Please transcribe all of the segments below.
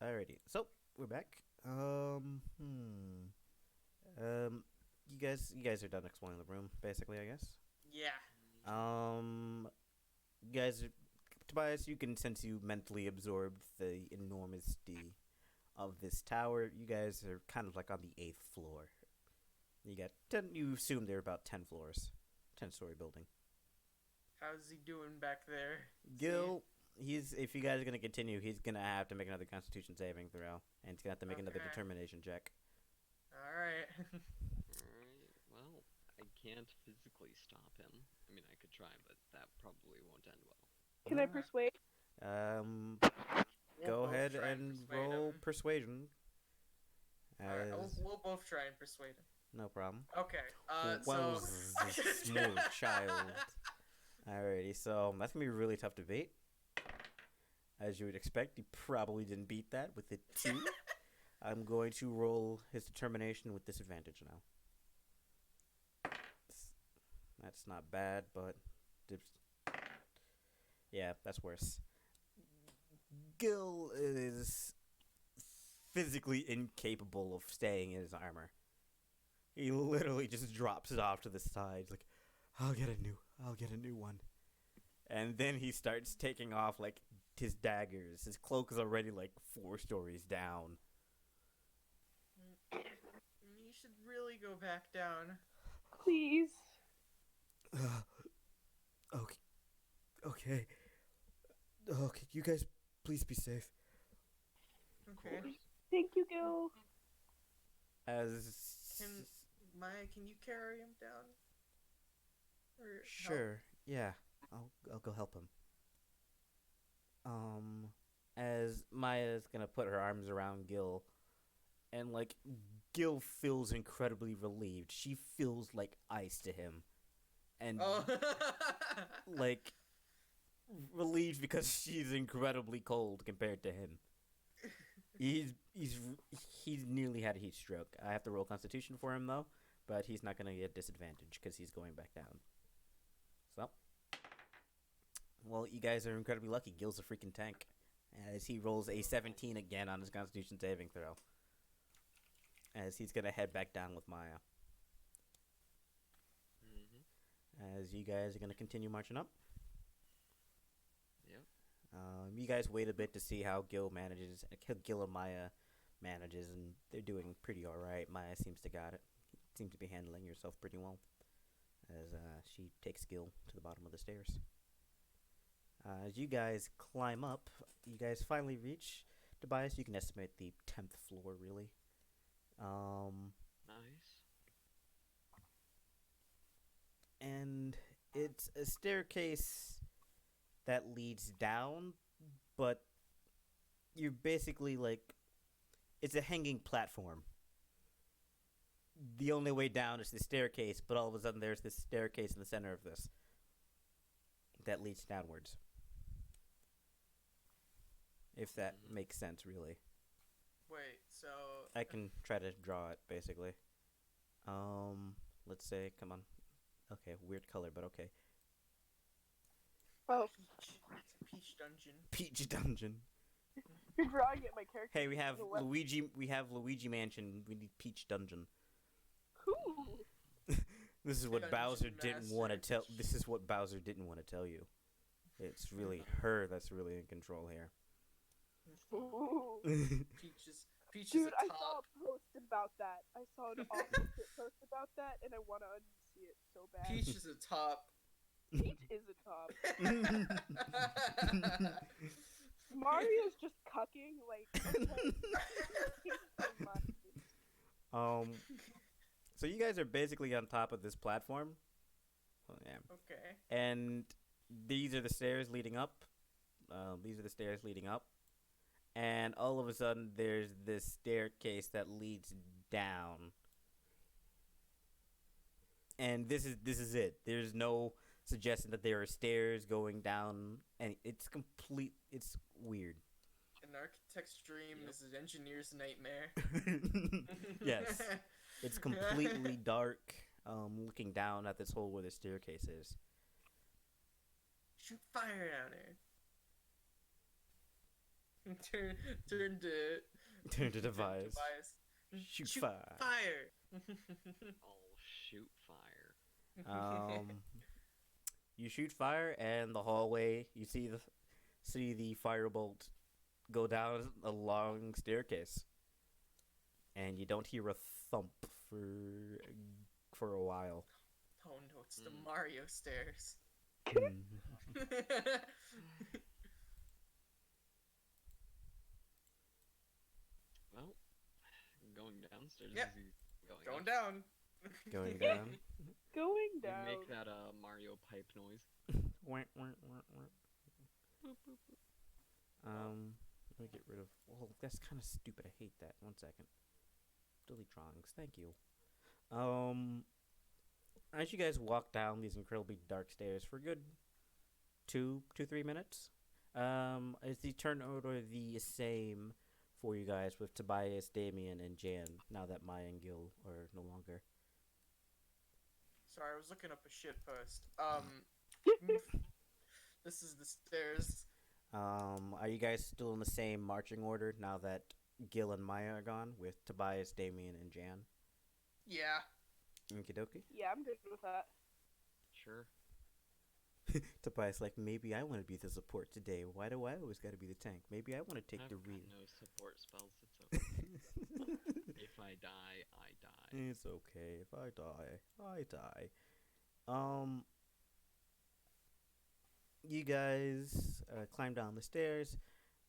Alrighty, so we're back. You guys are done exploring the room, basically, I guess. Yeah. You guys, Tobias, you can sense you mentally absorbed the enormity of this tower. You guys are kind of like on the 8th floor. You got 10. You assume there are about 10 floors, 10-story building. How's he doing back there? Gil, if you guys are gonna continue, he's gonna have to make another Constitution saving throw, and he's gonna have to make another Okay. determination check. Alright. Alright, well, I can't physically stop him. I mean, I could try, but that probably won't end well. Can I persuade? Go We'll ahead both try and persuade roll him. persuasion. Alright, we'll both try and persuade him. No problem. Okay, Well, this small child. Alrighty, so that's gonna be a really tough debate. As you would expect, he probably didn't beat that with a 2. I'm going to roll his determination with disadvantage now. That's not bad, but yeah, that's worse. Gil is physically incapable of staying in his armor. He literally just drops it off to the side, like, I'll get a new one. And then he starts taking off, like, his daggers. His cloak is already, like, 4 stories down. You should really go back down. Please. Okay. Okay, you guys, please be safe. Okay. Thank you, Gil. Maya, can you carry him down? Or help? Sure, yeah. I'll go help him. As Maya's gonna put her arms around Gil, and, like, Gil feels incredibly relieved. She feels like ice to him. And, like, relieved because she's incredibly cold compared to him. He's nearly had a heat stroke. I have to roll Constitution for him, though, but he's not gonna get disadvantage because he's going back down. So, well, you guys are incredibly lucky. Gil's a freaking tank, as he rolls a 17 again on his Constitution saving throw, as he's gonna head back down with Maya. As you guys are gonna continue marching up. Yep. You guys wait a bit to see how Gil and Maya manages, and they're doing pretty alright. Maya seems to be handling herself pretty well, as she takes Gil to the bottom of the stairs. As you guys climb up, you guys finally reach, Tobias, you can estimate the 10th floor, really. Nice. And it's a staircase that leads down, but you're basically, like, it's a hanging platform. The only way down is the staircase, but all of a sudden there's this staircase in the center of this that leads downwards. If that makes sense, really. Wait, so... I can try to draw it, basically. Let's say, come on. Okay, weird color, but okay. Oh, It's a peach dungeon. Peach Dungeon. you're drawing it, my character. Hey, we have is a web- Luigi Mansion. We need Peach Dungeon. Cool. This is what Dungeon Bowser didn't Master. want to tell. This is what Bowser didn't want to tell you. It's really her that's really in control here. Ooh. Peach is Dude, a I saw top. a post about that. I saw an awful shit post about that, and I want to unsee it so bad. Peach is a top. Peach is a top. Mario's just cucking, like, okay. So you guys are basically on top of this platform. Oh, yeah. Okay. And these are the stairs leading up. And all of a sudden, there's this staircase that leads down. And this is it. There's no suggestion that there are stairs going down, and it's weird. An architect's dream is an engineer's nightmare. Yes. It's completely dark, looking down at this hole where the staircase is. Shoot fire down there. turn to Turn to Tobias. Shoot fire. Fire. I'll shoot fire. You shoot fire, and the hallway. You see the firebolt go down a long staircase, and you don't hear a thump for a while. Oh no, it's the Mario stairs. Well, going downstairs. Yep. Is he Going up? down. Going down. Going You down. make that Mario pipe noise. Wah, wah, wah, wah. Let me get rid of. Oh, that's kind of stupid. I hate that. 1 second. Delete drawings. Thank you. As you guys walk down these incredibly dark stairs for a good 3 minutes, is the turn order the same for you guys with Tobias, Damien, and Jan now that Maya and Gil are no longer? Sorry, I was looking up a shit post. This is the stairs. Are you guys still in the same marching order now that Gil and Maya are gone with Tobias, Damien, and Jan? Yeah. Okie dokie. Yeah, I'm good with that. Sure. Tobias, like, maybe I want to be the support today. Why do I always got to be the tank? Maybe I want to take I've the got read. no support spells. It's okay. If I die, I die. It's okay. If I die, I die. You guys climb down the stairs,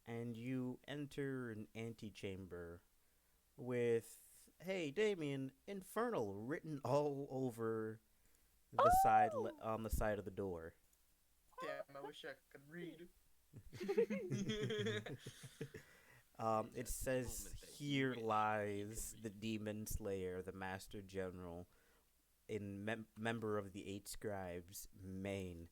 and you enter an antechamber with, hey, Damien, Infernal written all over the side on the side of the door. Damn, I wish I could read. It says, here lies the Demon Slayer, the Master General, in member of the 8 Scribes, Maine.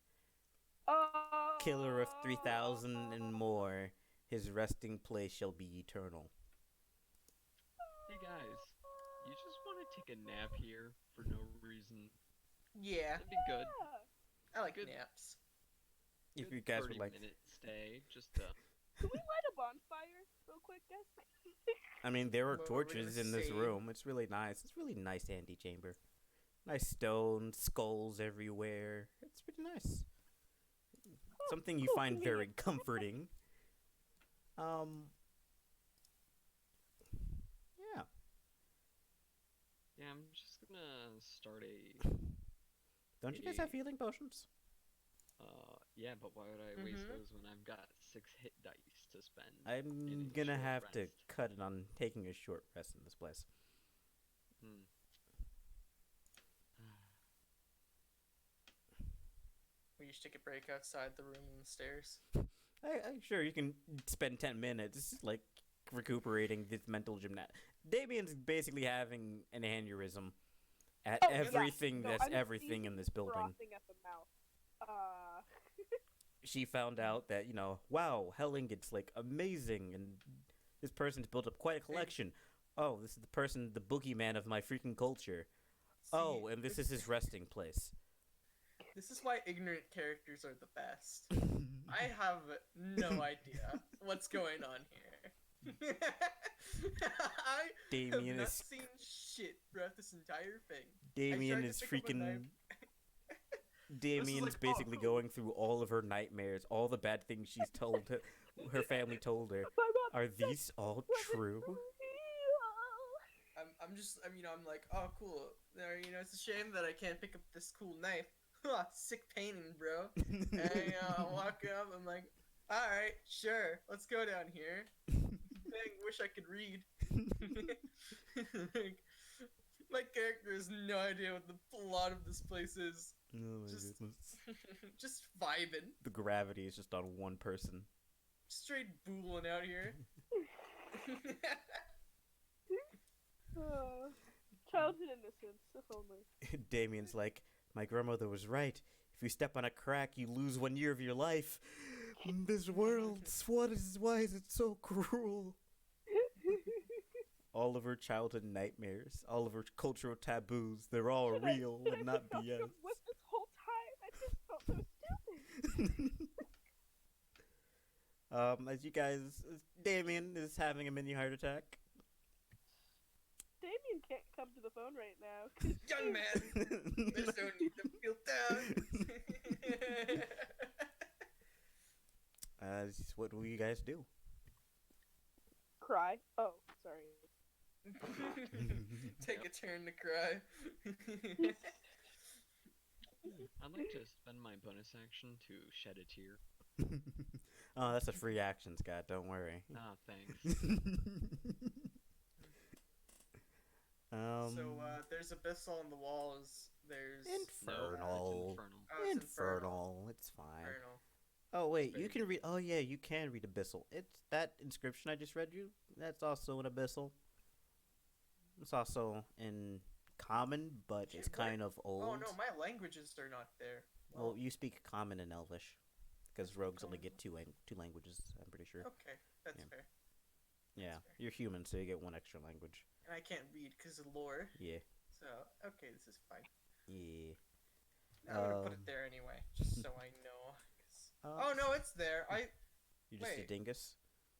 Killer of 3,000 and more, his resting place shall be eternal. Hey guys, you just want to take a nap here for no reason? Yeah, That'd be good. I like Good. naps. If Good you guys would like, 30-minute stay, just Can we light a bonfire real quick, guys? I mean, there are What were we torches gonna in this say? room. It's really nice. It's really nice antechamber. Nice stone, skulls everywhere. It's pretty nice. Something you cool, find very convenient. comforting. Yeah. yeah, I'm just gonna start a. Don't you guys have healing potions? Yeah, but why would I waste Mhm. those when I've got 6 hit dice to spend? I'm in a gonna short have to rest? cut it on taking a short rest in this place. Hmm. We should take a break outside the room and the stairs. Sure, you can spend 10 minutes, like, recuperating this mental gymnast. Damien's basically having an aneurysm at Oh, yeah. everything No, that's I'm everything in seething, this building. frothing at the mouth. She found out that, wow, hell ingots, like, amazing, and this person's built up quite a collection. Oh, this is the person, the boogeyman of my freaking culture. Oh, and this is his resting place. This is why ignorant characters are the best. I have no idea what's going on here. I Damien have not is- seen shit throughout this entire thing. Damien tried to is pick up a knife. freaking... Damien's like, oh, basically cool. going through all of her nightmares, all the bad things she's told her family told her. My mom Are said, these all "Was it true? real?" I'm like, oh, cool. It's a shame that I can't pick up this cool knife. Huh, sick painting, bro. And I walk up, I'm like, alright, sure, let's go down here. Dang, wish I could read. Like, my character has no idea what the plot of this place is. Oh my Just- goodness. Just vibing. The gravity is just on one person. Straight booling out here. Childhood innocence, if only. Damien's like, my grandmother was right. If you step on a crack, you lose 1 year of your life. This world, why is it so cruel? All of her childhood nightmares, all of her cultural taboos, they're all Should real I and not pick up BS. the whip this whole time? I just felt so stupid. As you guys, Damien is having a mini heart attack. Damien can't come to the phone right now. 'Cause Young man, there's no need to feel down. What will you guys do? Cry. Oh, sorry. Take a turn to cry. I'd like to spend my bonus action to shed a tear. Oh, that's a free action, Scott. Don't worry. Ah, thanks. So there's abyssal on the walls. There's Infernal. No, it's Infernal. It's fine. Infernal. Oh wait, Very you can read. Oh yeah, you can read abyssal. It's that inscription I just read you. That's also an abyssal. It's also in common, but it's What? kind of old. Oh no, my languages are not there. Well, you speak common and Elvish, because rogues only Common. get two languages. I'm pretty sure. Okay, that's Yeah. fair. Yeah, fair. you're human, so you get one extra language. And I can't read because of lore. Yeah, So okay, this is fine. yeah. I'm gonna put it there anyway, just so I know. 'Cause- oh no, it's there. You're just a wait. dingus.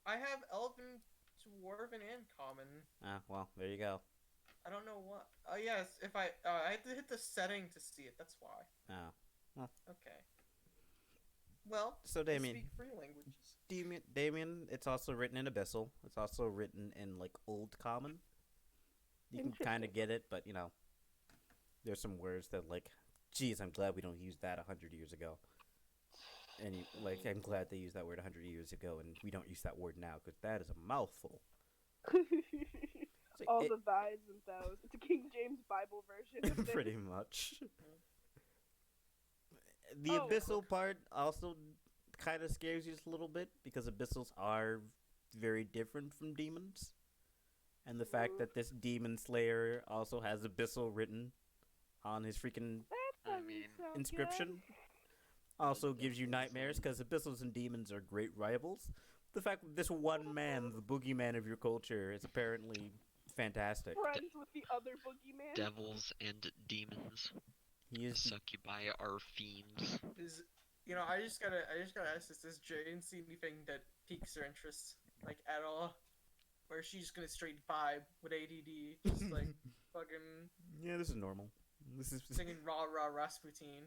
I have Elven, Dwarven, and Common. Ah, well, there you go. I don't know what. Oh yes, if I had to hit the setting to see it. That's why. Ah, Okay. Well, so I Damien, speak 3 languages. Damien, it's also written in abyssal. It's also written in like old common. You can kind of Interesting. get it, but you know, there's some words that like, geez, I'm glad we don't use that 100 years ago. And like, I'm glad they used that word 100 years ago, and we don't use that word now because that is a mouthful. It's like, All the thys and thous. It's a King James Bible version. Of pretty much. The Oh. abyssal part also kind of scares you just a little bit because abyssals are very different from demons. And the fact that this demon slayer also has abyssal written on his freaking That I doesn't mean, sound inscription also gives you nightmares because abyssals and demons are great rivals. The fact that this one man, the boogeyman of your culture, is apparently fantastic. good. Friends with the other boogeyman. Devils and demons. He is the Succubi are fiends. Is I just gotta ask this: does Jane see anything that piques her interest, like at all, or is she just gonna straight vibe with ADD, just like fucking yeah, this is normal. This is singing rah rah Rasputin?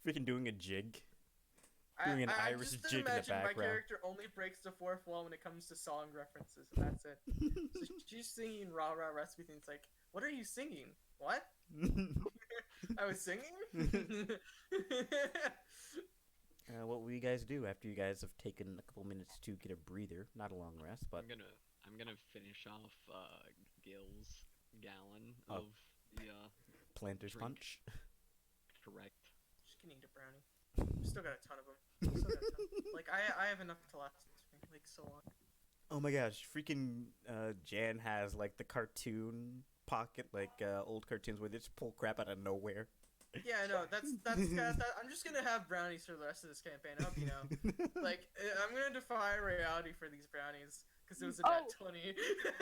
freaking doing a jig. Doing an I Irish just jig in the imagine my background. character only breaks the fourth wall when it comes to song references, and that's it. So she's singing rah rah Rasputin. It's like, what are you singing? What? I was singing. What will you guys do after you guys have taken a couple minutes to get a breather? Not a long rest, but I'm gonna finish off Gil's gallon Oh. of the planter's drink. punch. correct. Just gonna eat a brownie. Still got a ton of them. Like I have enough to last me like so long. Oh my gosh, freaking Jan has like the cartoon pocket, like old cartoons where they just pull crap out of nowhere. Yeah, no, that's I'm just gonna have brownies for the rest of this campaign. I hope you know. Like I'm gonna defy reality for these brownies because it was a net 20.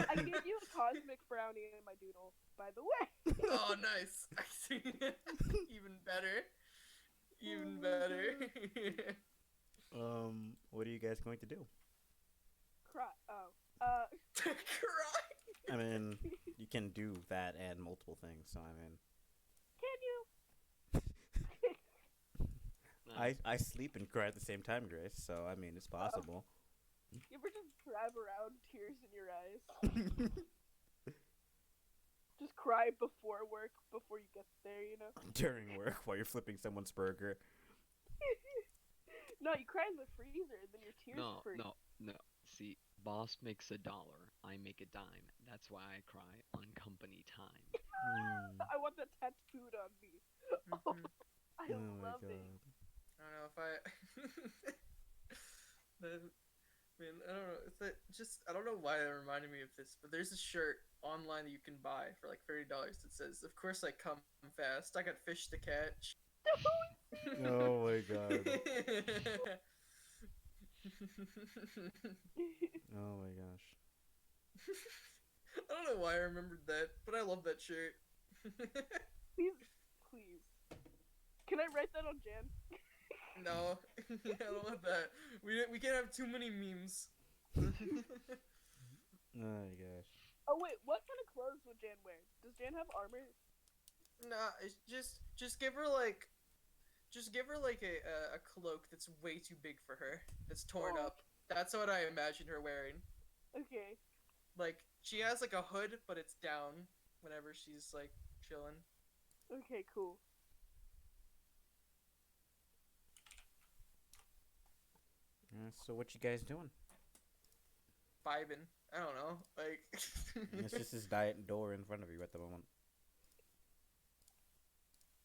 I gave you a cosmic brownie in my doodle, by the way. Oh, nice. I see. Even better. Even better. What are you guys going to do? Cry. Oh. Cry. I mean, you can do that and multiple things. So I mean, Can you? I sleep and cry at the same time, Grace. So I mean, it's possible. You ever just drive around, tears in your eyes? Just cry before work, before you get there, you know? During work while you're flipping someone's burger. No, you cry in the freezer, and then your tears No, freeze. no. See, boss makes $1, I make a dime. That's why I cry on company time. I want that tattooed on me. Mhm. I Oh my love it. god. I don't know if I. I mean, I don't know. It's like I don't know why it reminded me of this, but there's a shirt online that you can buy for like $30 that says, "Of course I come fast. I got fish to catch." Oh my god. Oh my gosh. I don't know why I remembered that, but I love that shirt. Please. Can I write that on Jan? No, I don't want that. We can't have too many memes. Oh my gosh. Oh wait, what kind of clothes would Jan wear? Does Jan have armor? Nah, it's just give her like, a cloak that's way too big for her. That's torn Oh. up. That's what I imagine her wearing. Okay. Like she has like a hood, but it's down whenever she's like chilling. Okay, cool. So what you guys doing? Vibing. I don't know. Like. It's just this giant door in front of you at the moment.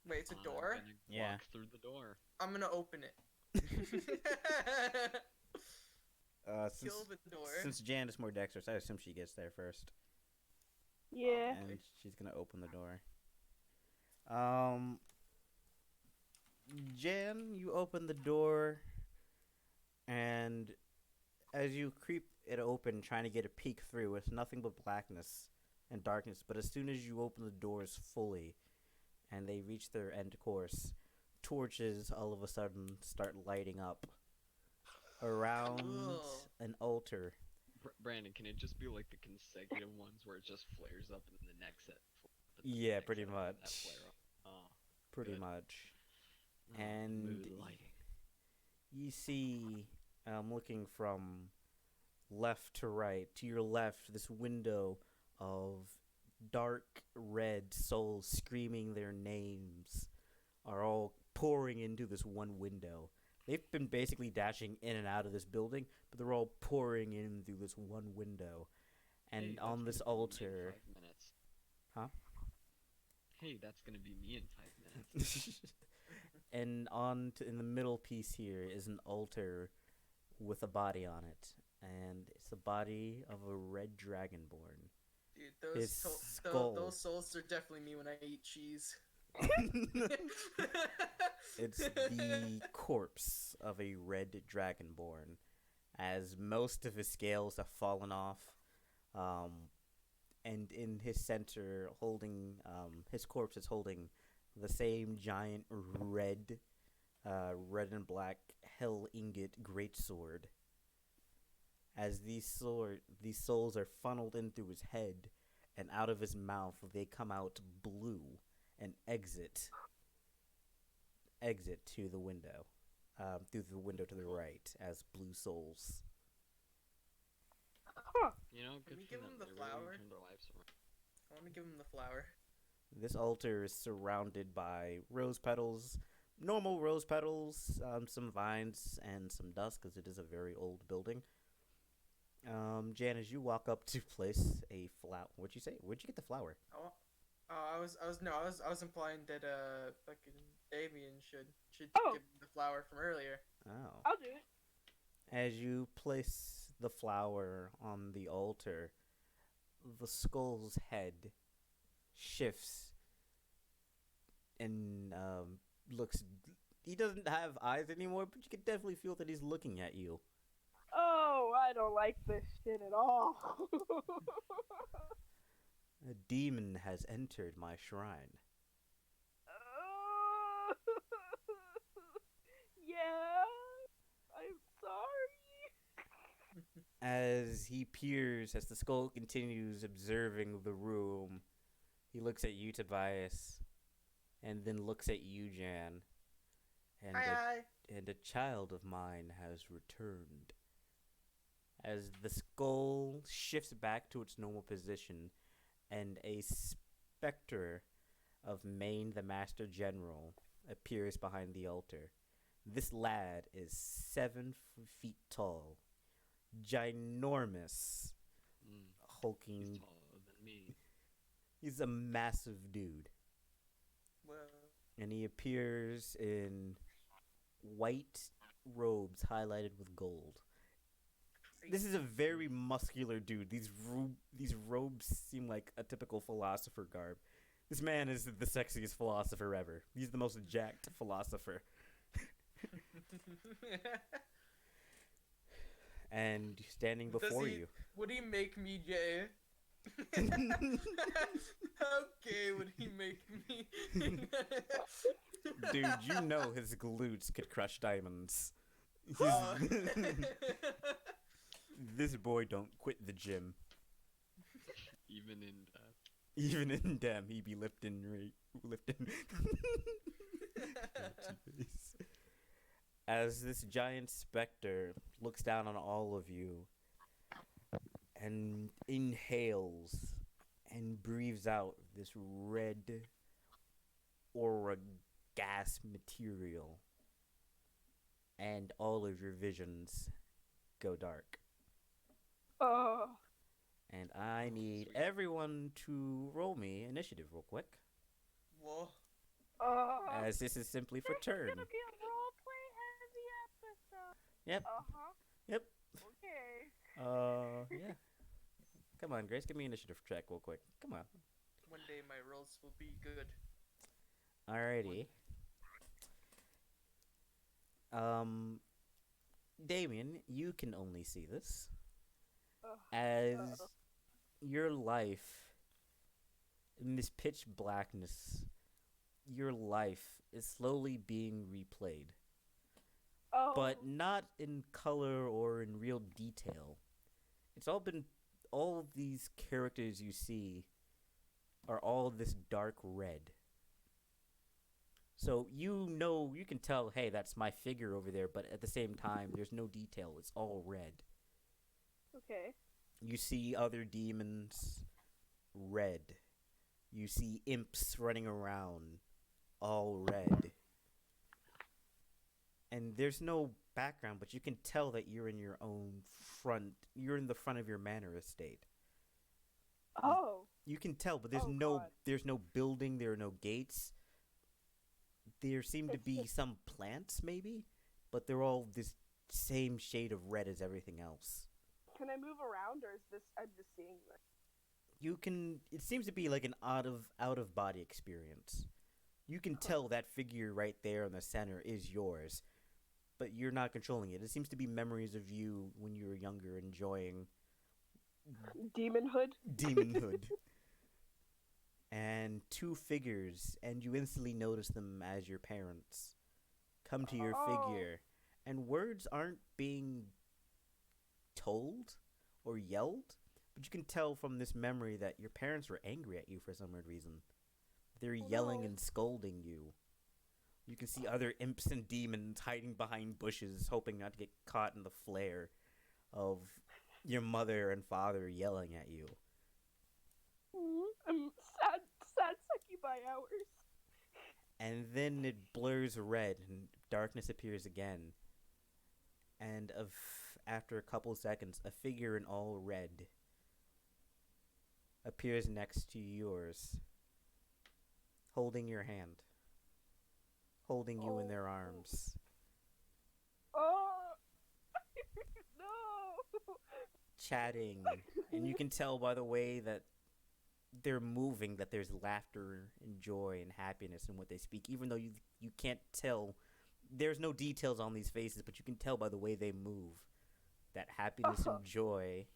Wait, it's a I'm door? gonna Yeah. walk through the door. I'm gonna open it. Kill the door. Since Jan is more dexterous, I assume she gets there first. Yeah. And she's gonna open the door. Jan, you open the door, and as you creep it open, trying to get a peek through, it's nothing but blackness and darkness. But as soon as you open the doors fully, and they reach their end course, torches all of a sudden start lighting up around Ugh. an altar. Brandon, can it just be like the consecutive ones where it just flares up and the next set? Yeah, pretty much. That flare up. Oh, Pretty Good. much. oh, And mood lighting. you see, looking from left to right, to your left, this window of dark red souls screaming their names are all pouring into this one window. They've been basically dashing in and out of this building, but they're all pouring in through this one window. And Hey, on that's this gonna be me in altar... 5 minutes. Huh? Hey, that's gonna be me in 5 minutes. And in the middle piece here is an altar with a body on it. And it's the body of a red dragonborn. Dude, His skull. those souls are definitely me when I eat cheese. It's the corpse of a red dragonborn, as most of his scales have fallen off, and in his center, holding his corpse is holding the same giant red and black hell ingot greatsword. As these souls are funneled in through his head, and out of his mouth they come out blue and exit to the window, through the window to the right as blue souls. Huh. You know, good we for give them. him the They really flower? turned their lives around. I want to give him the flower. This altar is surrounded by rose petals, normal rose petals, some vines, and some dust because it is a very old building. Jan, as you walk up to place a flower, what'd you say? Where'd you get the flower? Oh, I was implying that fucking Damien should Oh. give him the flower from earlier. Oh. I'll do it. As you place the flower on the altar, the skull's head shifts and looks. He doesn't have eyes anymore, but you can definitely feel that he's looking at you. Oh, I don't like this shit at all. A demon has entered my shrine. Yeah, I'm sorry. As he peers, as the skull continues observing the room, he looks at you, Tobias, and then looks at you, Jan. And a child of mine has returned. As the skull shifts back to its normal position, and a specter of Maine the Master General appears behind the altar. This lad is 7 feet tall, ginormous, hulking. He's taller than me. He's a massive dude, Well, and he appears in white robes highlighted with gold. This is a very muscular dude. These robes seem like a typical philosopher garb. This man is the sexiest philosopher ever. He's the most jacked philosopher. And standing before you. Would he make me gay? How gay would he make me? Dude, you know his glutes could crush diamonds. Oh. This boy don't quit the gym. Even in death. Even in damn, he be lifting. As this giant specter looks down on all of you and inhales and breathes out this red aura gas material, and all of your visions go dark. Oh. And I need everyone to roll me initiative real quick, Whoa. as this is simply for This turn. is gonna be a roleplay heavy episode. Yep. Uh-huh. Yep. Okay. Yeah. Come on, Grace, give me an initiative check real quick. Come on. One day my rolls will be good. Alrighty. Damien, you can only see this as your life in this pitch blackness. Your life is slowly being replayed, Oh. but not in color or in real detail. It's all of these characters you see are all this dark red. So you can tell, hey, that's my figure over there, but at the same time, there's no detail. It's all red. Okay. You see other demons, red. You see imps running around, all red. And there's no background, but you can tell that you're in your own front. You're in the front of your manor estate. Oh. You can tell, but there's God. there's no building, there are no gates. There seem to be some plants, maybe, but they're all this same shade of red as everything else. Can I move around, or is this I'm just seeing this? You can. It seems to be like an out of body experience. You can tell that figure right there in the center is yours, but you're not controlling it. It seems to be memories of you when you were younger, enjoying Demonhood? demonhood. And two figures, and you instantly notice them as your parents come to your figure, and words aren't being told or yelled, but you can tell from this memory that your parents were angry at you for some weird reason. They're yelling and scolding you. You can see other imps and demons hiding behind bushes, hoping not to get caught in the flare of your mother and father yelling at you. I'm sad succubi hours. And then it blurs red and darkness appears again. And after a couple seconds, a figure in all red appears next to yours, holding your hand, holding you in their arms. Oh. No. Chatting, and you can tell by the way that they're moving that there's laughter and joy and happiness in what they speak, even though you can't tell. There's no details on these faces, but you can tell by the way they move that happiness and joy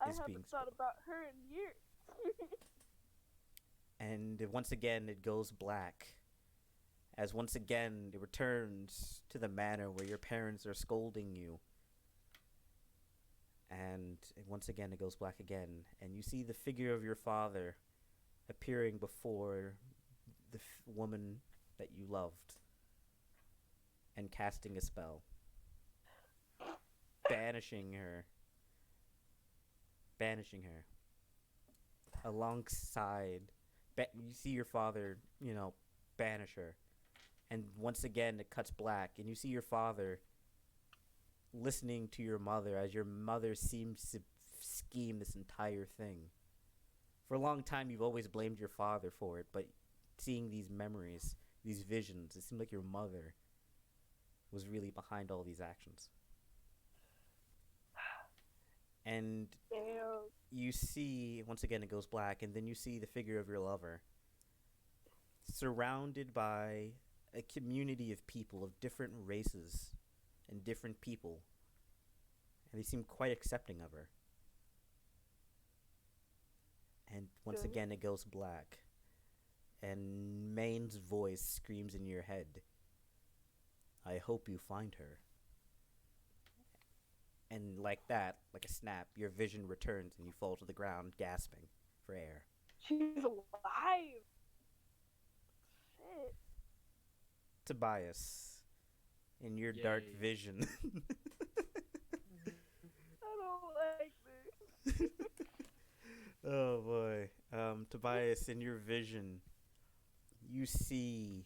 I is being haven't thought about her in years. And once again it goes black, as once again it returns to the manor where your parents are scolding you. And once again it goes black again, and you see the figure of your father appearing before the woman that you loved and casting a spell, banishing her alongside. You see your father, banish her, and once again it cuts black, and you see your father listening to your mother as your mother seems to scheme this entire thing. For a long time, you've always blamed your father for it, but seeing these memories, these visions, it seemed like your mother was really behind all these actions. And you see, once again, it goes black, and then you see the figure of your lover surrounded by a community of people of different races and different people, and they seem quite accepting of her. And once Good. again, it goes black. And Maine's voice screams in your head, I hope you find her. And like that, like a snap, your vision returns and you fall to the ground, gasping for air. She's alive. Shit. Tobias, in your dark Yay. vision. I don't like this. Oh boy. Tobias, in your vision, you see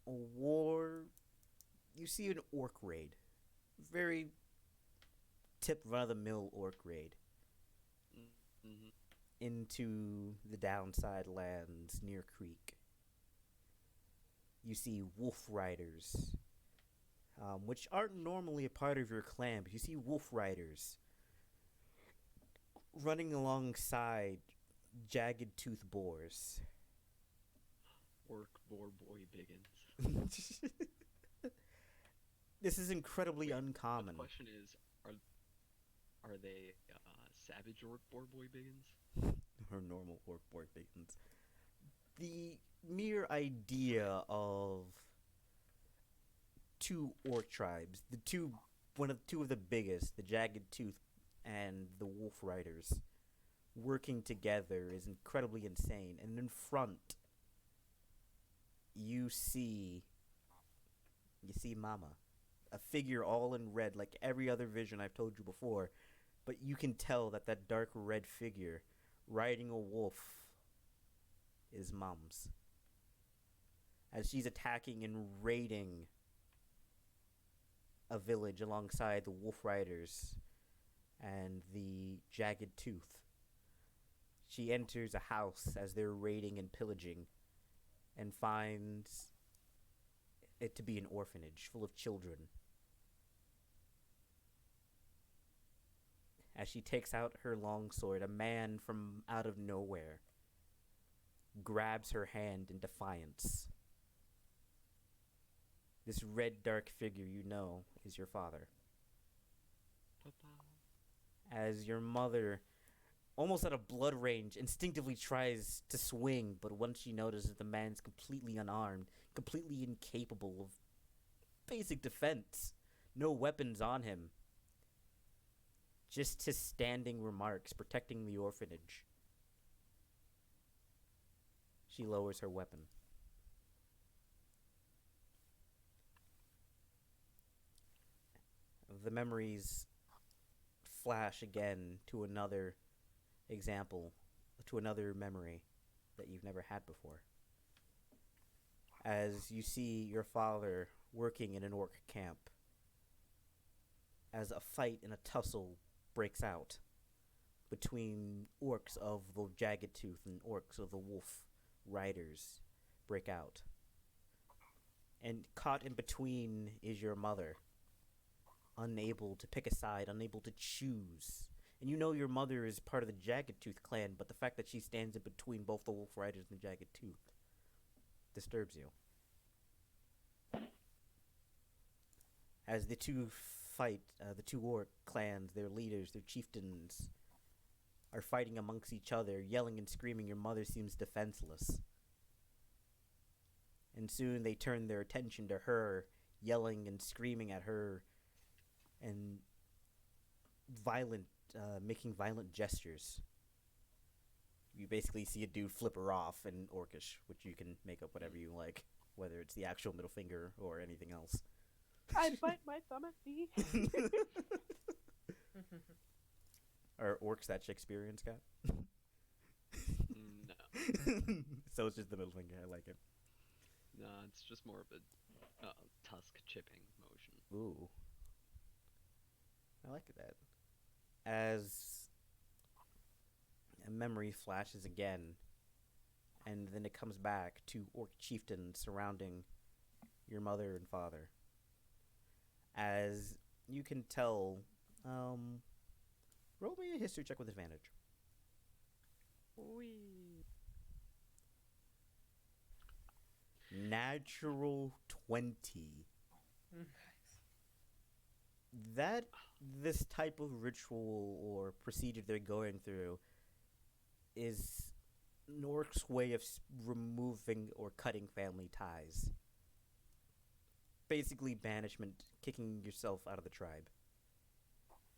a war. You see an orc raid. Very tip run of the mill orc raid Mm-hmm. into the downside lands near Creek. You see wolf riders, which aren't normally a part of your clan, but you see wolf riders running alongside jagged tooth boars. Orc boar boy biggins. This is incredibly The uncommon. question is, are they savage orc boar boy biggins? Or normal orc boar biggins. The mere idea of two orc tribes, two of the biggest, the Jagged Tooth and the Wolf Riders, working together is incredibly insane. And in front, you see Mama, a figure all in red, like every other vision I've told you before, but you can tell that that dark red figure riding a wolf is Mom's. As she's attacking and raiding a village alongside the Wolf Riders and the Jagged Tooth. She enters a house as they're raiding and pillaging and finds it to be an orphanage full of children. As she takes out her longsword, a man from out of nowhere grabs her hand in defiance. This red dark figure you know is your father. As your mother, almost out of blood range, instinctively tries to swing, but once she notices the man's completely unarmed, completely incapable of basic defense, no weapons on him, just his standing remarks protecting the orphanage, she lowers her weapon. The memories flash again to another example, to another memory that you've never had before. As you see your father working in an orc camp, as a fight and a tussle breaks out between orcs of the Jagged Tooth and orcs of the Wolf Riders break out. And caught in between is your mother, unable to pick a side, unable to choose. And you know your mother is part of the Jagged Tooth clan, but the fact that she stands in between both the Wolf Riders and the Jagged Tooth disturbs you. As the two fight, the two orc clans, their leaders, their chieftains, are fighting amongst each other, yelling and screaming, your mother seems defenseless. And soon they turn their attention to her, yelling and screaming at her, and making violent gestures. You basically see a dude flip her off in Orcish, which you can make up whatever you like, whether it's the actual middle finger or anything else. I'd bite my thumb at thee. Are orcs that Shakespearean, Scott? No. So it's just the middle finger. I like it. No, it's just more of a tusk chipping motion. Ooh. I like that. As a memory flashes again, and then it comes back to orc chieftains surrounding your mother and father. As you can tell, roll me a history check with advantage. Whee! Natural 20. Nice. that this type of ritual or procedure they're going through is an orc's way of removing or cutting family ties. Basically, banishment, kicking yourself out of the tribe.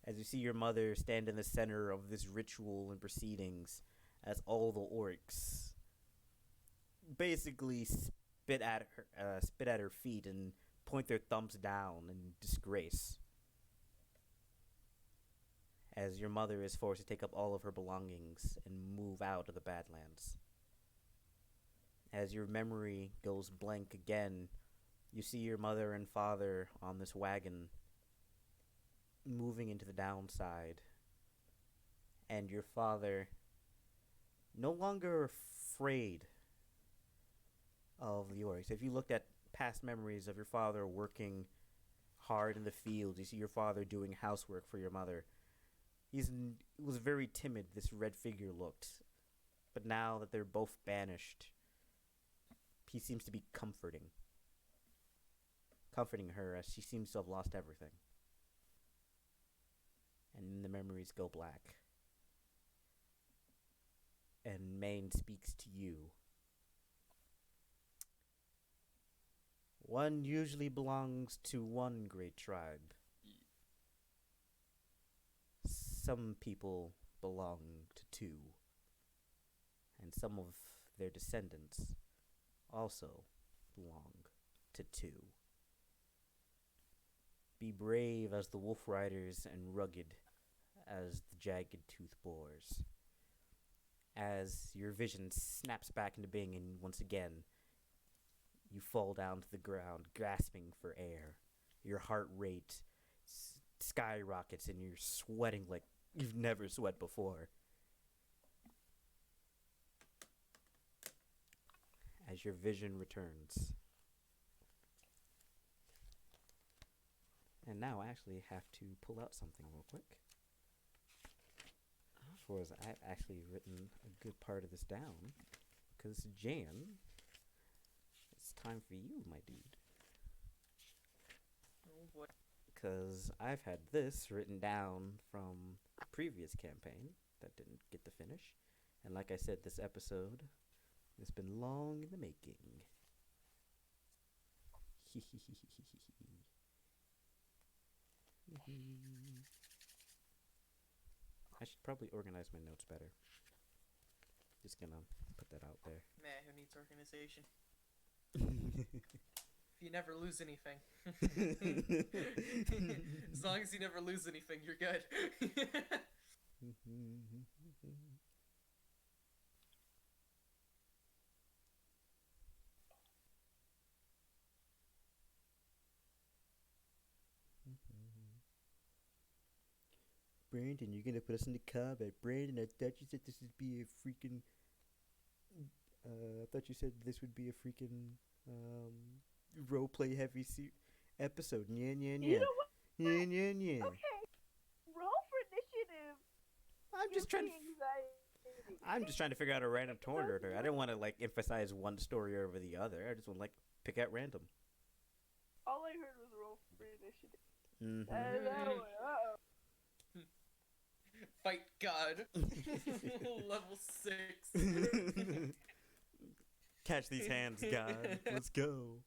As you see your mother stand in the center of this ritual and proceedings, as all the orcs basically spit at her feet and point their thumbs down in disgrace. As your mother is forced to take up all of her belongings and move out of the Badlands. As your memory goes blank again, you see your mother and father on this wagon moving into the downside. And your father, no longer afraid of the orcs. If you looked at past memories of your father working hard in the fields, you see your father doing housework for your mother. He was very timid, this red figure looked. But now that they're both banished, he seems to be comforting her as she seems to have lost everything. And then the memories go black. And Maine speaks to you. One usually belongs to one great tribe. Some people belong to two. And some of their descendants also belong to two. Be brave as the wolf riders and rugged as the jagged tooth boars. As your vision snaps back into being and once again, you fall down to the ground, gasping for air. Your heart rate skyrockets and you're sweating like you've never sweat before. As your vision returns. And now I actually have to pull out something real quick. For as I've actually written a good part of this down. Because Jan, it's time for you, my dude. Oh boy. Because I've had this written down from a previous campaign that didn't get to finish. And like I said, this episode has been long in the making. I should probably organize my notes better. Just gonna put that out there. Man, who needs organization? You never lose anything. As long as you never lose anything, you're good. Brandon, you're gonna put us in the combat. Brandon, I thought you said this would be a freaking. I thought you said this would be a freaking roleplay heavy episode. Yeah. You know what? Yeah. Okay. Roll for initiative. I'm just trying to figure out a random turn order. I didn't want to like emphasize one story over the other. I just want to like pick at random. All I heard was roll for initiative. Mm-hmm. And I went, uh-oh. Fight God. Level 6. Catch these hands, God. Let's go.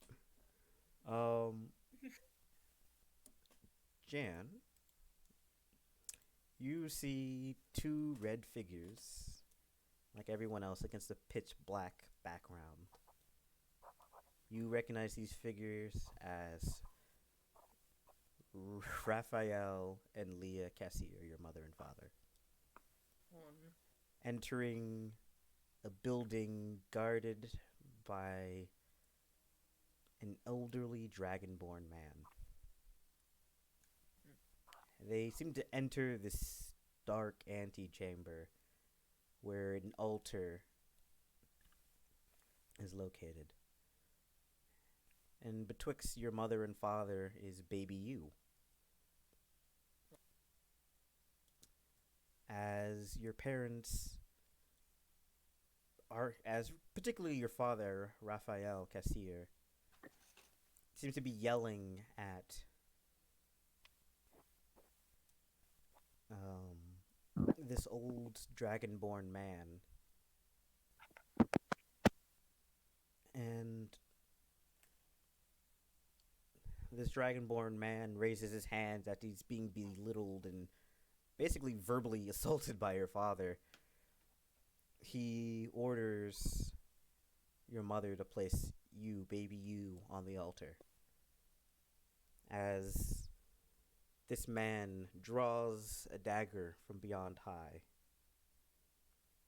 Jan, you see two red figures, like everyone else, against a pitch black background. You recognize these figures as Raphael and Leah Cassir, your mother and father. Entering a building guarded by an elderly dragonborn man. They seem to enter this dark antechamber where an altar is located. And betwixt your mother and father is baby you. As your parents are, as particularly your father, Raphael Cassir, seems to be yelling at this old dragonborn man. And this dragonborn man raises his hands after he's being belittled and basically verbally assaulted by your father. He orders your mother to place you, baby you, on the altar. As this man draws a dagger from beyond high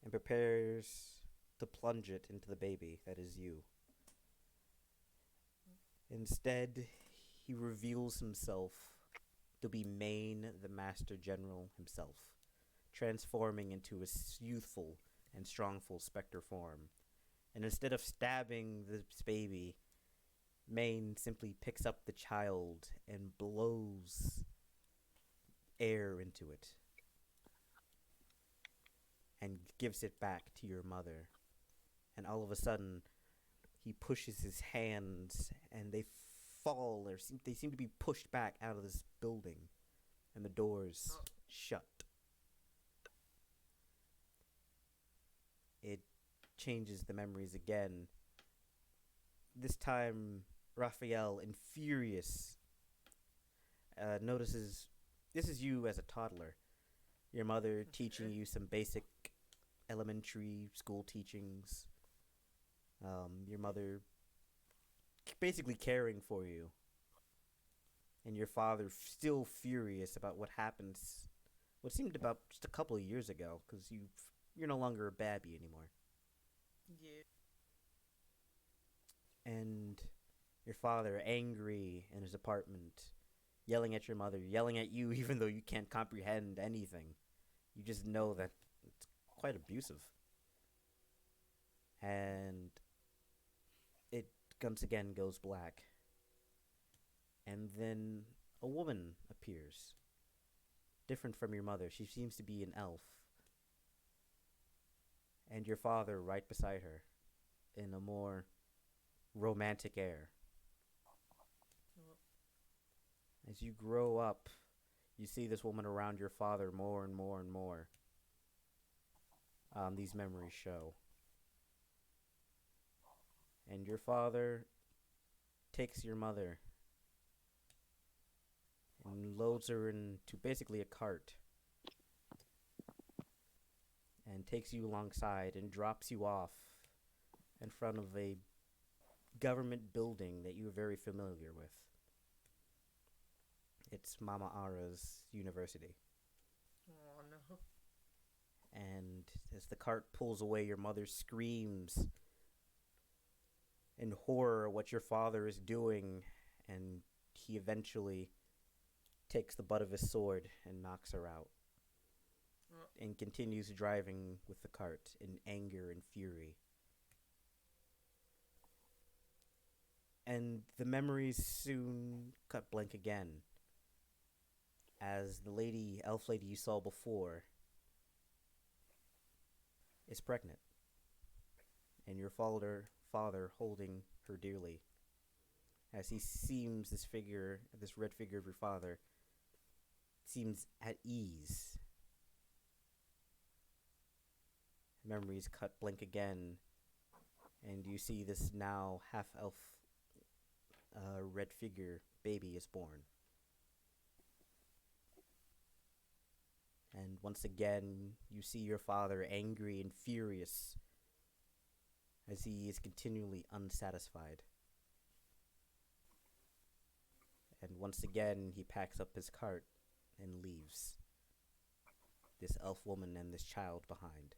and prepares to plunge it into the baby that is you. Instead, he reveals himself to be Maine, the Master General himself, transforming into a youthful and strongful specter form. And instead of stabbing this baby, Maine simply picks up the child and blows air into it and gives it back to your mother. And all of a sudden, he pushes his hands and they fall, or they seem to be pushed back out of this building, and the doors shut. It changes the memories again. This time, Raphael, in furious, notices this is you as a toddler. Your mother teaching you some basic elementary school teachings. Your mother basically caring for you. And your father still furious about what happened, what seemed about just a couple of years ago, because you're no longer a babby anymore. Yeah. And your father angry in his apartment, yelling at your mother, yelling at you even though you can't comprehend anything. You just know that it's quite abusive. And it once again goes black. And then a woman appears. Different from your mother. She seems to be an elf. And your father right beside her in a more romantic air. As you grow up, you see this woman around your father more and more and more. These memories show. And your father takes your mother and loads her into basically a cart and takes you alongside and drops you off in front of a government building that you are very familiar with. It's Mama Ara's university. Oh no. And as the cart pulls away, your mother screams in horror at what your father is doing, and he eventually takes the butt of his sword and knocks her out. And continues driving with the cart in anger and fury. And the memories soon cut blank again, as the elf lady you saw before is pregnant, and your father holding her dearly, as he seems this red figure of your father seems at ease. Memories cut blank again, and you see this now half-elf red figure baby is born. And once again, you see your father angry and furious as he is continually unsatisfied. And once again, he packs up his cart and leaves this elf woman and this child behind.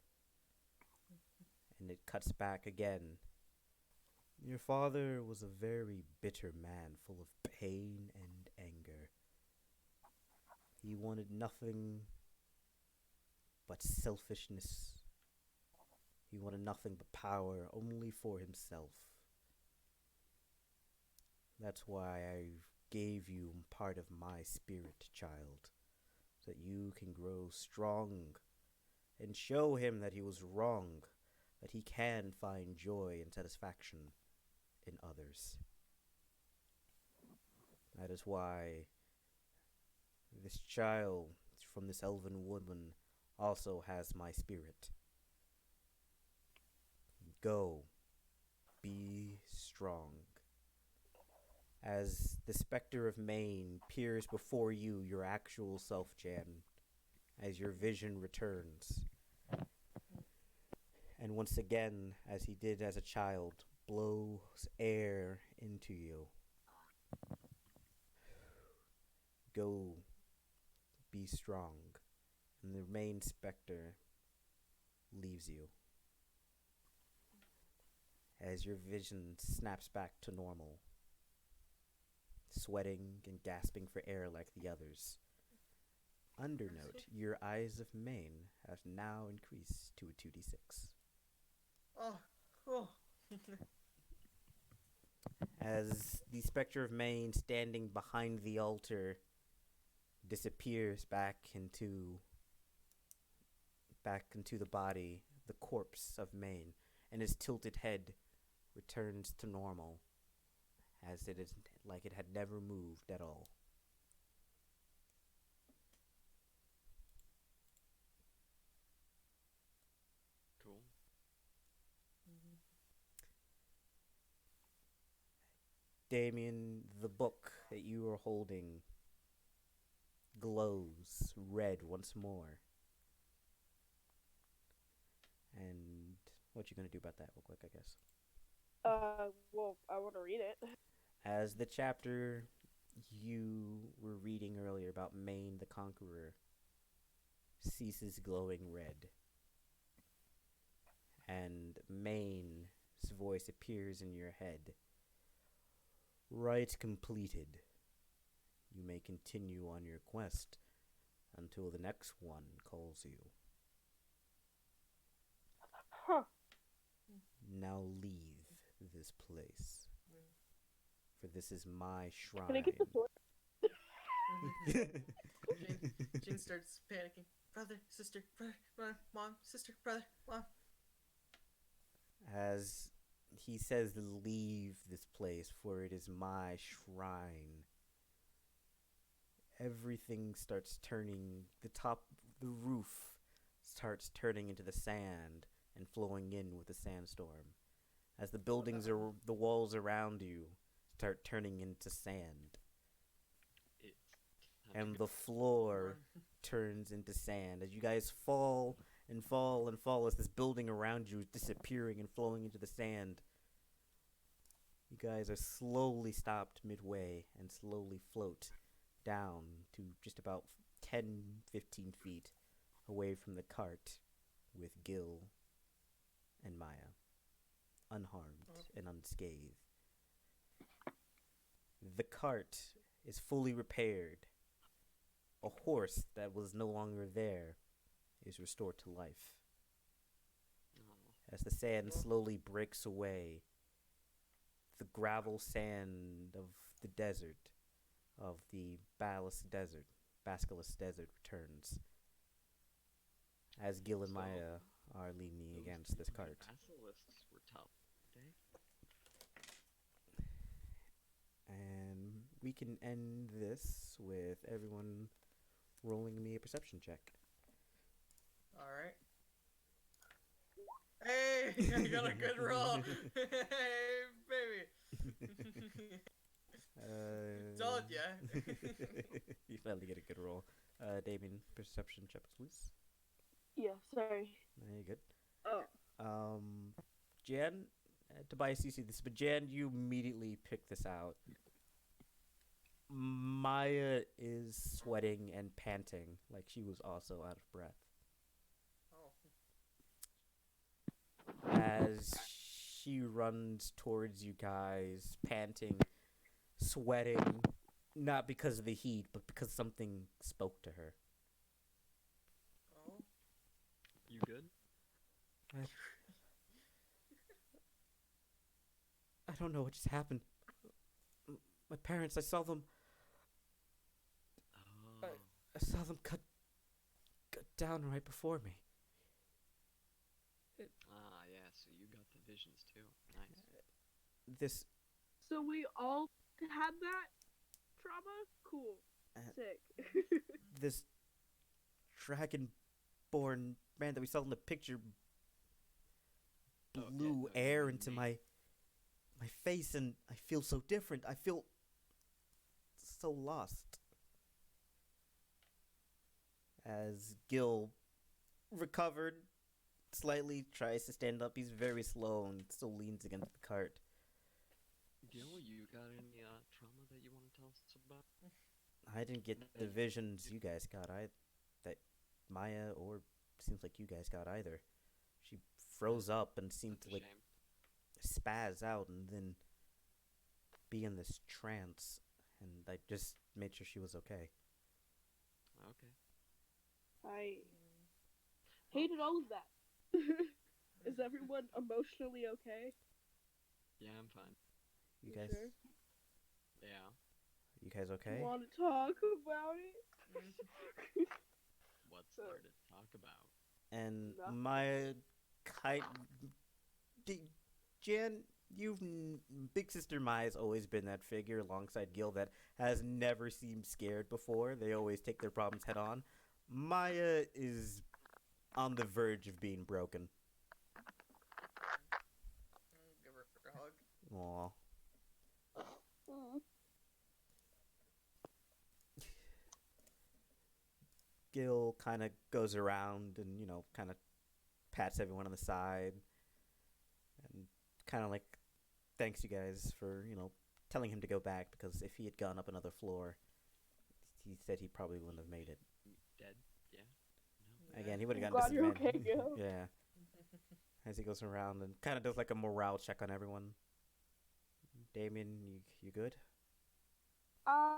And it cuts back again. Your father was a very bitter man, full of pain and anger. He wanted nothing but selfishness. He wanted nothing but power, only for himself. That's why I gave you part of my spirit, child, so that you can grow strong and show him that he was wrong, that he can find joy and satisfaction in others. That is why this child from this elven woman also has my spirit. Go. Be strong. As the specter of Maine peers before you, your actual self, Jan, as your vision returns. And once again, as he did as a child, blows air into you. Go. Be strong. And the main specter leaves you. As your vision snaps back to normal, sweating and gasping for air like the others. Undernote, your eyes of Maine have now increased to a 2d6. Oh, cool. As the specter of Maine standing behind the altar disappears back into the body, the corpse of Maine, and his tilted head returns to normal, as it is like it had never moved at all. Cool. Damien, the book that you are holding glows red once more. And what you gonna do about that real quick, I guess? Well, I want to read it. As the chapter you were reading earlier about Maine the Conqueror ceases glowing red, and Maine's voice appears in your head. Rite completed. You may continue on your quest until the next one calls you. Huh. Now leave this place, for this is my shrine. Can I get the sword? Jane starts panicking. Brother, sister, brother, mom, sister, brother, mom. As he says, leave this place, for it is my shrine. Everything starts turning, the roof starts turning into the sand and flowing in with the sandstorm. As the buildings or the walls around you start turning into sand. And the floor turns into sand. As you guys fall and fall and fall, as this building around you is disappearing and flowing into the sand, you guys are slowly stopped midway and slowly float down to just about 10-15 feet away from the cart with Gil and Maya, unharmed and unscathed. The cart is fully repaired. A horse that was no longer there is restored to life. As the sand slowly breaks away, the gravel sand of the desert, of the Basculus Desert returns. As Gil and Maya are leaning against this cart. Basilisks were tough, they? And we can end this with everyone rolling me a perception check. Alright. Hey, I got a good roll. Hey, baby. Told ya. You finally get a good roll. Damien, perception check, please. Yeah, sorry. There you good. Oh. Jan, Tobias, you see this, but Jan, you immediately pick this out. Maya is sweating and panting like she was also out of breath. Oh. As she runs towards you guys, panting, sweating, not because of the heat, but because something spoke to her. Oh. You good? I don't know what just happened. My parents, I saw them cut down right before me. Yeah, so you got the visions too. Nice. This So we all had that trauma? Cool. Sick. this dragonborn Mistborn man that we saw in the picture Okay, blew no, you air mean into me. my face, and I feel so different. I feel so lost. As Gil recovered slightly, tries to stand up, he's very slow and still leans against the cart. Gil, you got any trauma that you want to tell us about? I didn't get the visions you guys got. That Maya or seems like you guys got either. She froze up and seemed That's to a like shame. spaz out and then be in this trance, and I just made sure she was okay. Okay. I hated all of that. Is everyone emotionally okay? Yeah, I'm fine. You guys, sure? Yeah. you guys okay? Want to talk about it? What's there to talk about? And Nothing. Maya, Jan, Big Sister Maya's always been that figure alongside Gil that has never seemed scared before. They always take their problems head on. Maya is on the verge of being broken. Give her a hug. Aw. Aw. Gil kind of goes around and, kind of pats everyone on the side and kind of like thanks you guys for, telling him to go back, because if he had gone up another floor, he said he probably wouldn't have made it. Dead? Yeah. No. Again, he would have I'm gotten glad you're disadvantage. okay, Gil. Yeah. As he goes around and kind of does like a morale check on everyone. Damien, you good? I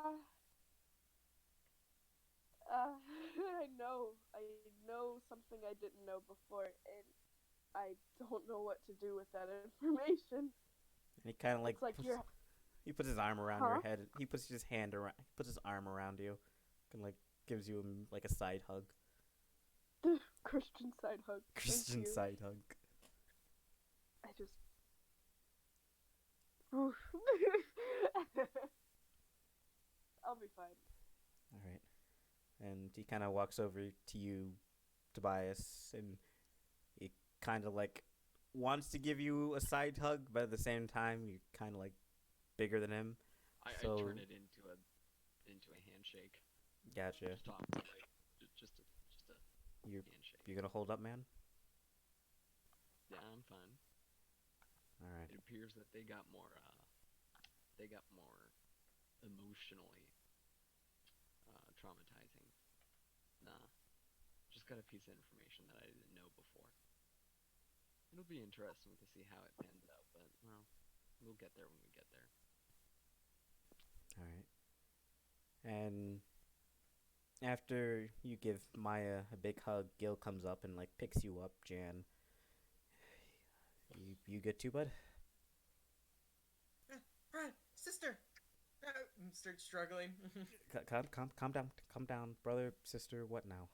know something I didn't know before, and I don't know what to do with that information. And he kind of like, It's like you're he puts his arm around Huh? your head. He puts his hand around. He puts his arm around you, and like gives you like a side hug. Christian side hug. Thank Christian you. side hug. I just. I'll be fine. All right. And he kind of walks over to you, Tobias, and he kind of like wants to give you a side hug, but at the same time, you're kind of like bigger than him. I So- turn it into a handshake. Gotcha. Just talk, like just a You're handshake. you're gonna hold up, man. Yeah, I'm fine. All right. It appears that they got more emotionally traumatizing. Nah, just got a piece of information that I didn't know before. It'll be interesting to see how it pans out, but well, we'll get there when we get there. All right. And after you give Maya a big hug, Gil comes up and like picks you up, Jan. You good too, bud? Brad, sister. Start struggling. Calm down, brother, sister. What now?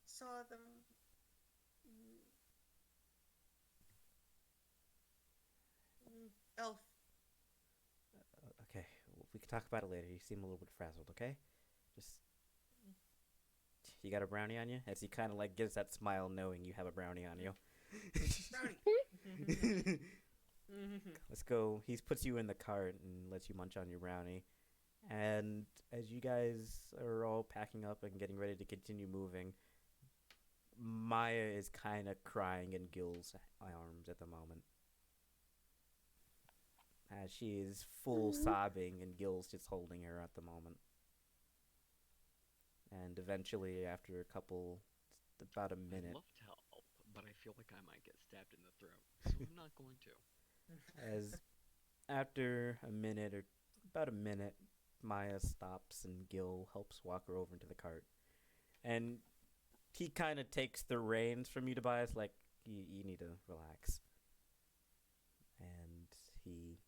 Saw them. Elf. Okay, we can talk about it later. You seem a little bit frazzled. Okay, just you got a brownie on you? As he kind of like gives that smile, knowing you have a brownie on you. Brownie. Let's go. He puts you in the cart and lets you munch on your brownie. And as you guys are all packing up and getting ready to continue moving, Maya is kind of crying in Gil's arms at the moment. As she is full sobbing and Gil's just holding her at the moment. And eventually, after about a minute, I'd love to help, but I feel like I might get stabbed in the throat, so I'm not going to. as after about a minute, Maya stops and Gil helps walk her over into the cart. And he kind of takes the reins from you, Tobias, like, you need to relax. And he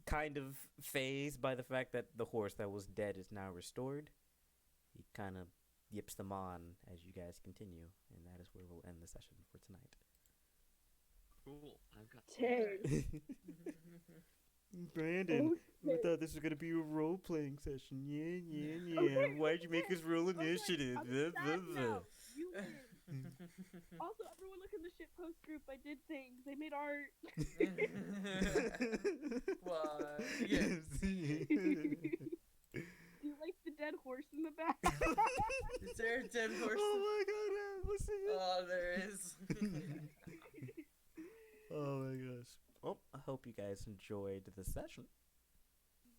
kind of phased by the fact that the horse that was dead is now restored. He kind of yips them on as you guys continue, and that is where we'll end the session for tonight. Cool. I've got Dang. Brandon, Okay. I thought this was going to be a role-playing session. Yeah. Why'd you make us roll Okay, initiative? I'm sad now. You win. Also, everyone look in the shitpost group. I did things. They made art. What? Yes. Do you like the dead horse in the back? Is there a dead horse? Oh my god, listen. Oh, there is. Oh my gosh. Well, I hope you guys enjoyed the session.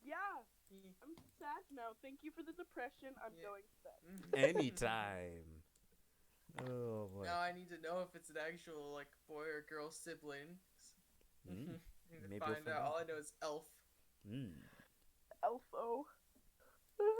Yeah. I'm sad now. Thank you for the depression. I'm going to bed. Anytime. Oh boy. Now I need to know if it's an actual like boy or girl sibling. Mm. Need to Maybe find we'll out. find All I know is elf. Mm. Elfo.